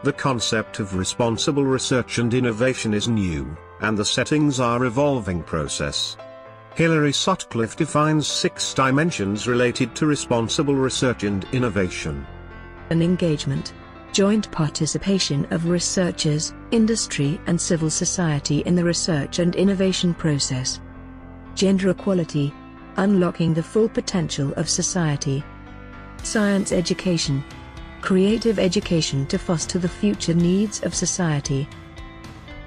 The concept of responsible research and innovation is new, and the settings are evolving process. Hilary Sutcliffe defines 6 dimensions related to responsible research and innovation. An engagement. Joint participation of researchers, industry and civil society in the research and innovation process. Gender equality. Unlocking the full potential of society. Science education. Creative education to foster the future needs of society.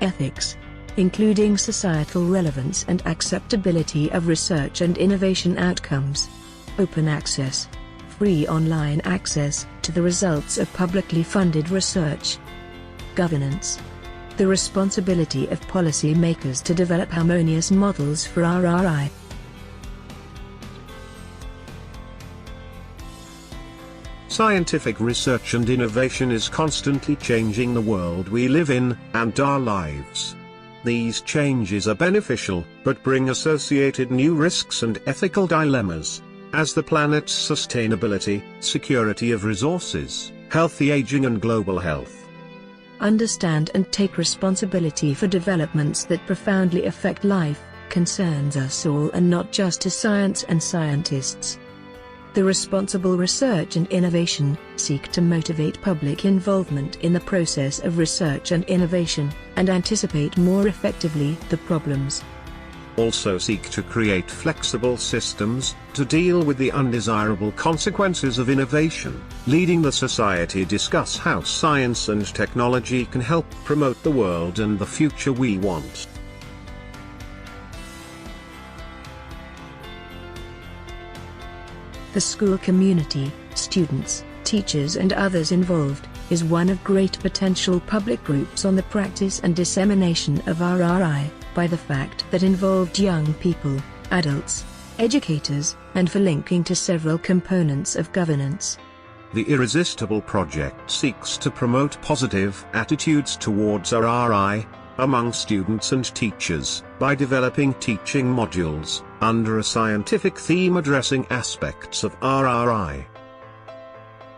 Ethics. Including societal relevance and acceptability of research and innovation outcomes. Open access. Free online access to the results of publicly funded research. Governance. The responsibility of policymakers to develop harmonious models for RRI. Scientific research and innovation is constantly changing the world we live in, and our lives. These changes are beneficial, but bring associated new risks and ethical dilemmas, as the planet's sustainability, security of resources, healthy aging and global health. Understand and take responsibility for developments that profoundly affect life, concerns us all and not just to science and scientists. The responsible research and innovation seek to motivate public involvement in the process of research and innovation, and anticipate more effectively the problems. Also seek to create flexible systems to deal with the undesirable consequences of innovation, leading the society discuss how science and technology can help promote the world and the future we want. The school community, students, teachers and others involved, is one of great potential public groups on the practice and dissemination of RRI, by the fact that involved young people, adults, educators, and for linking to several components of governance. The Irresistible Project seeks to promote positive attitudes towards RRI among students and teachers by developing teaching modules under a scientific theme addressing aspects of RRI.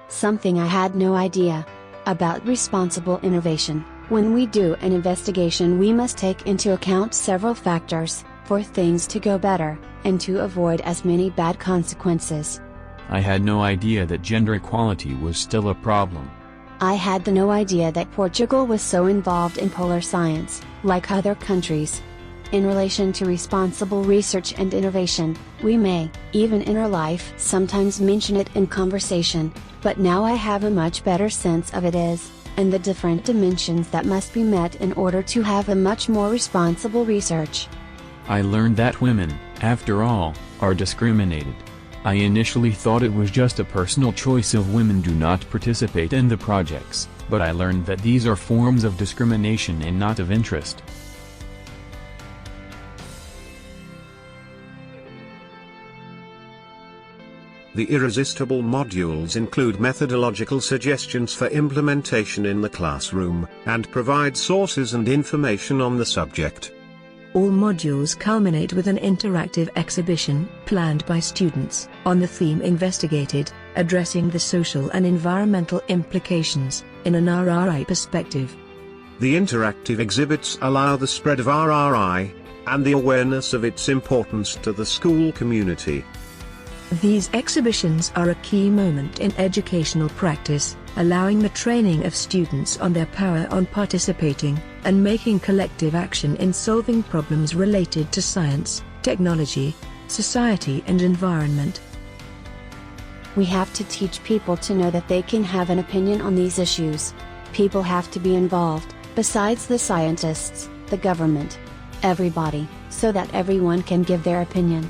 Something I had no idea about responsible innovation. When we do an investigation, we must take into account several factors for things to go better and to avoid as many bad consequences. I had no idea that gender equality was still a problem. I had no idea that Portugal was so involved in polar science, like other countries. In relation to responsible research and innovation, we may, even in our life, sometimes mention it in conversation, but now I have a much better sense of it and the different dimensions that must be met in order to have a much more responsible research. I learned that women, after all, are discriminated. I initially thought it was just a personal choice of women do not participate in the projects, but I learned that these are forms of discrimination and not of interest. The Irresistible modules include methodological suggestions for implementation in the classroom, and provide sources and information on the subject. All modules culminate with an interactive exhibition, planned by students, on the theme investigated, addressing the social and environmental implications, in an RRI perspective. The interactive exhibits allow the spread of RRI, and the awareness of its importance to the school community. These exhibitions are a key moment in educational practice, allowing the training of students on their power on participating, and making collective action in solving problems related to science, technology, society and environment. We have to teach people to know that they can have an opinion on these issues. People have to be involved, besides the scientists, the government, everybody, so that everyone can give their opinion.